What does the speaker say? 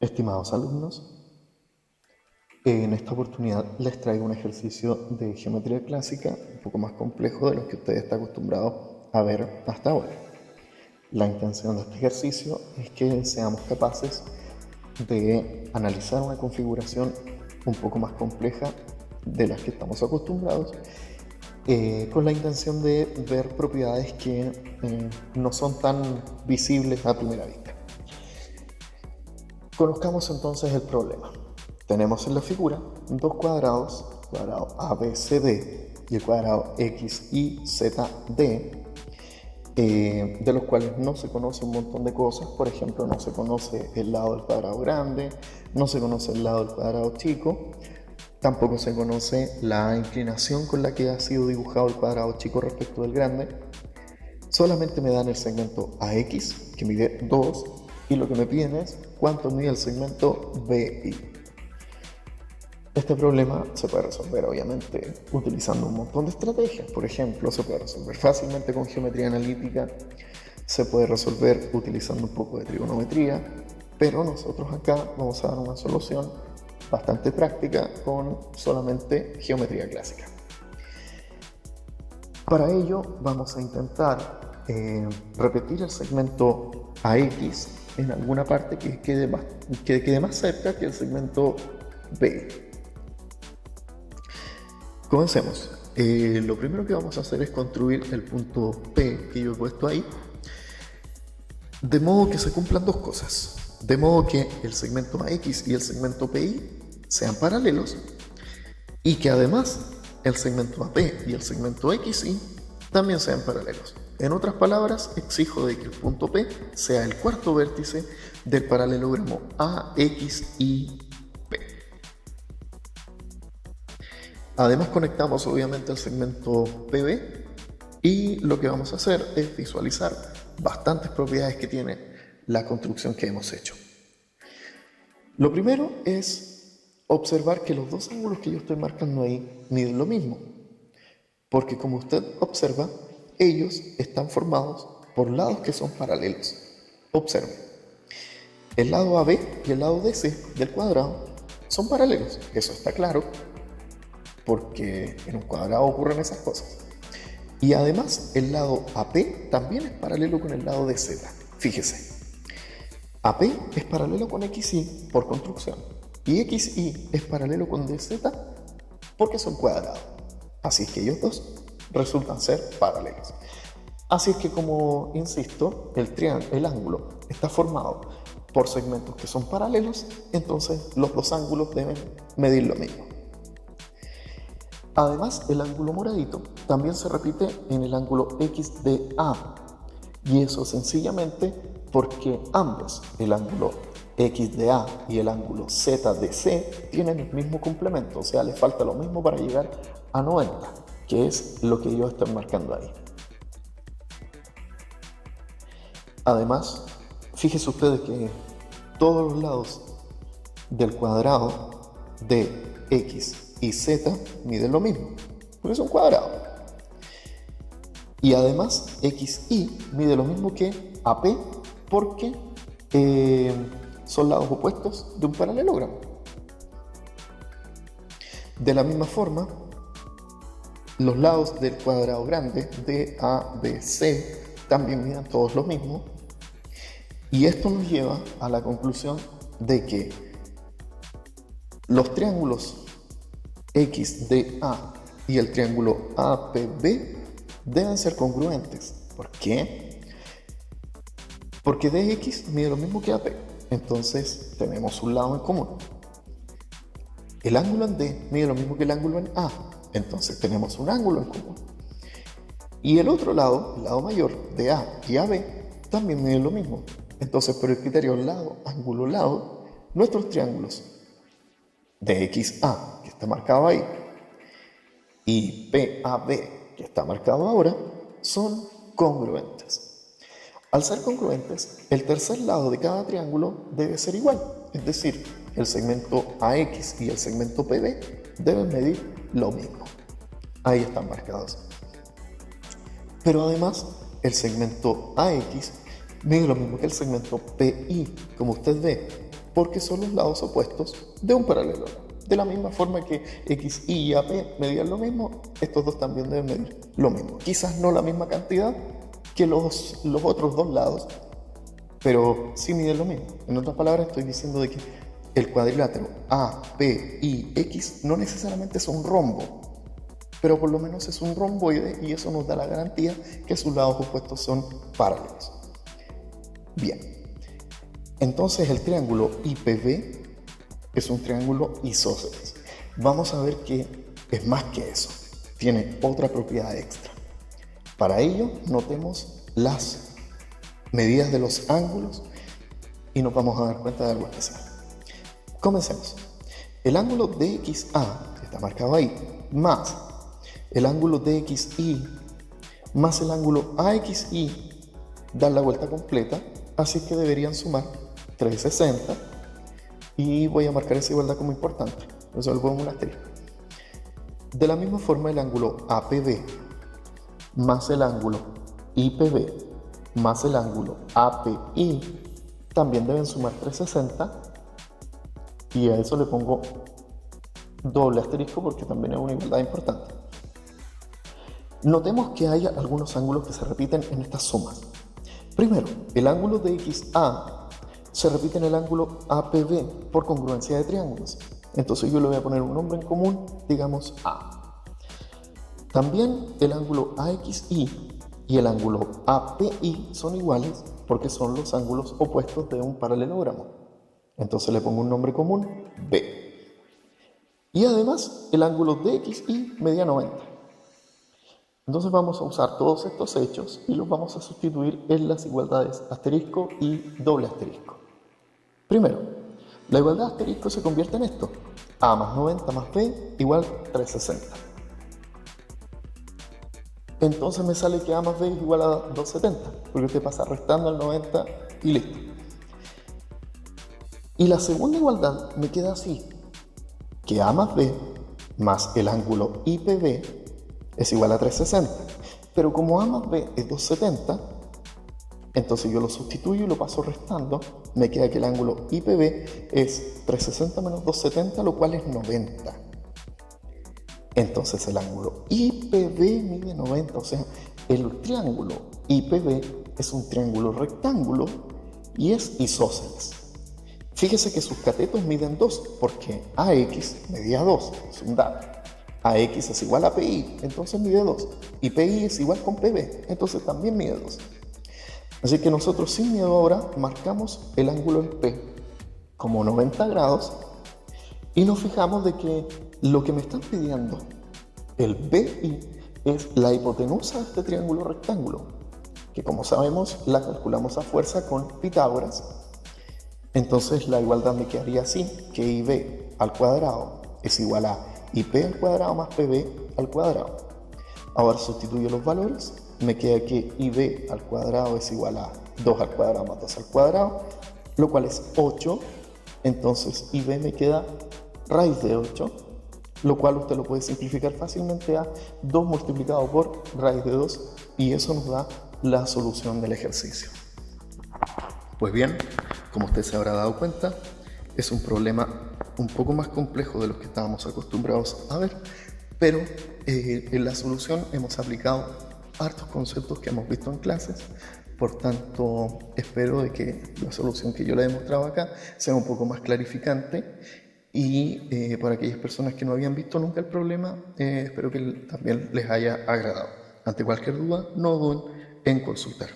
Estimados alumnos, en esta oportunidad les traigo un ejercicio de geometría clásica un poco más complejo de lo que ustedes están acostumbrados a ver hasta ahora. La intención de este ejercicio es que seamos capaces de analizar una configuración un poco más compleja de las que estamos acostumbrados, con la intención de ver propiedades que no son tan visibles a primera vista. Conozcamos entonces el problema. Tenemos en la figura dos cuadrados, el cuadrado ABCD y el cuadrado XYZD, de los cuales no se conoce un montón de cosas. Por ejemplo, no se conoce el lado del cuadrado grande, no se conoce el lado del cuadrado chico, tampoco se conoce la inclinación con la que ha sido dibujado el cuadrado chico respecto del grande. Solamente me dan el segmento AX, que mide 2, y lo que me piden es cuánto mide el segmento BI. Este problema se puede resolver obviamente utilizando un montón de estrategias. Por ejemplo, se puede resolver fácilmente con geometría analítica, se puede resolver utilizando un poco de trigonometría, pero nosotros acá vamos a dar una solución bastante práctica con solamente geometría clásica. Para ello vamos a intentar repetir el segmento AX en alguna parte que quede más cerca que el segmento B. Comencemos. Lo primero que vamos a hacer es construir el punto P que yo he puesto ahí, de modo que se cumplan dos cosas. De modo que el segmento AX y el segmento PI sean paralelos, y que además el segmento AP y el segmento XY también sean paralelos. En otras palabras, exijo de que el punto P sea el cuarto vértice del paralelogramo AXYP. Además conectamos obviamente el segmento PB, y lo que vamos a hacer es visualizar bastantes propiedades que tiene la construcción que hemos hecho. Lo primero es observar que los dos ángulos que yo estoy marcando ahí miden lo mismo, porque como usted observa, ellos están formados por lados que son paralelos. Observe, el lado AB y el lado DC del cuadrado son paralelos, eso está claro, porque en un cuadrado ocurren esas cosas. Y además el lado AP también es paralelo con el lado DZ. Fíjese, AP es paralelo con XY por construcción, y XY es paralelo con DZ porque son cuadrados. Así es que ellos dos resultan ser paralelos. Así es que, como insisto, el ángulo está formado por segmentos que son paralelos, entonces los dos ángulos deben medir lo mismo. Además, el ángulo moradito también se repite en el ángulo XDA, y eso sencillamente porque ambos, el ángulo XDA y el ángulo ZDC, tienen el mismo complemento, o sea, les falta lo mismo para llegar a 90, que es lo que ellos están marcando ahí. Además, fíjense ustedes que todos los lados del cuadrado de X y Z miden lo mismo, porque son cuadrados. Y además, XY mide lo mismo que AP, porque son lados opuestos de un paralelogramo. De la misma forma, los lados del cuadrado grande de ABC también miden todos lo mismo, y esto nos lleva a la conclusión de que los triángulos XDA y el triángulo APB deben ser congruentes. ¿Por qué? Porque DX mide lo mismo que AP, entonces tenemos un lado en común. El ángulo en D mide lo mismo que el ángulo en A, entonces tenemos un ángulo en común. Y el otro lado, el lado mayor de A y AB, también mide lo mismo. Entonces, por el criterio lado, ángulo, lado, nuestros triángulos DXA, que está marcado ahí, y PAB, que está marcado ahora, son congruentes. Al ser congruentes, el tercer lado de cada triángulo debe ser igual, es decir, el segmento AX y el segmento PB deben medir lo mismo. Ahí están marcados. Pero además, el segmento AX mide lo mismo que el segmento PI. Como usted ve, porque son los lados opuestos de un paralelogramo. De la misma forma que XY y AP medían lo mismo, estos dos también deben medir lo mismo. Quizás no la misma cantidad que los otros dos lados, pero sí miden lo mismo. En otras palabras, estoy diciendo de que el cuadrilátero APIX no necesariamente es un rombo, pero por lo menos es un romboide y eso nos da la garantía que sus lados opuestos son paralelos. Bien, entonces el triángulo IPB es un triángulo isósceles. Vamos a ver que es más que eso, tiene otra propiedad extra. Para ello, notemos las medidas de los ángulos y nos vamos a dar cuenta de algo especial. Comencemos. El ángulo DXA, que está marcado ahí, más el ángulo DXY, más el ángulo AXY, dan la vuelta completa, así que deberían sumar 360, y voy a marcar esa igualdad como importante, por eso le pongo un asterisco. De la misma forma, el ángulo APB más el ángulo IPB más el ángulo API también deben sumar 360, y a eso le pongo doble asterisco porque también es una igualdad importante. Notemos que hay algunos ángulos que se repiten en estas sumas. Primero, el ángulo de XA se repite en el ángulo APB por congruencia de triángulos. Entonces yo le voy a poner un nombre en común, digamos A. También el ángulo AXY y el ángulo API son iguales porque son los ángulos opuestos de un paralelogramo. Entonces le pongo un nombre común, B. Y además el ángulo DXY medía 90. Entonces vamos a usar todos estos hechos y los vamos a sustituir en las igualdades asterisco y doble asterisco. Primero, la igualdad asterisco se convierte en esto: A más 90 más B igual 360. Entonces me sale que A más B es igual a 270, porque usted pasa restando el 90 y listo. Y la segunda igualdad me queda así, que A más B más el ángulo IPB es igual a 360. Pero como A más B es 270, entonces yo lo sustituyo y lo paso restando. Me queda que el ángulo IPB es 360 menos 270, lo cual es 90. Entonces el ángulo IPB mide 90, o sea, el triángulo IPB es un triángulo rectángulo y es isósceles. Fíjese que sus catetos miden 2 porque AX medía 2, es un dato. AX es igual a PI, entonces mide 2. Y PI es igual con PB, entonces también mide 2. Así que nosotros sin miedo ahora marcamos el ángulo en P como 90 grados y nos fijamos de que lo que me están pidiendo, el BI, es la hipotenusa de este triángulo rectángulo, que como sabemos la calculamos a fuerza con Pitágoras. Entonces la igualdad me quedaría así, que IB al cuadrado es igual a IP al cuadrado más PB al cuadrado. Ahora sustituyo los valores, me queda que IB al cuadrado es igual a 2 al cuadrado más 2 al cuadrado, lo cual es 8. Entonces IB me queda raíz de 8, lo cual usted lo puede simplificar fácilmente a 2 multiplicado por raíz de 2, y eso nos da la solución del ejercicio. Pues bien, como usted se habrá dado cuenta, es un problema un poco más complejo de lo que estábamos acostumbrados a ver, pero en la solución hemos aplicado hartos conceptos que hemos visto en clases. Por tanto, espero de que la solución que yo le he demostrado acá sea un poco más clarificante, y para aquellas personas que no habían visto nunca el problema, espero que también les haya agradado. Ante cualquier duda, no duden en consultar.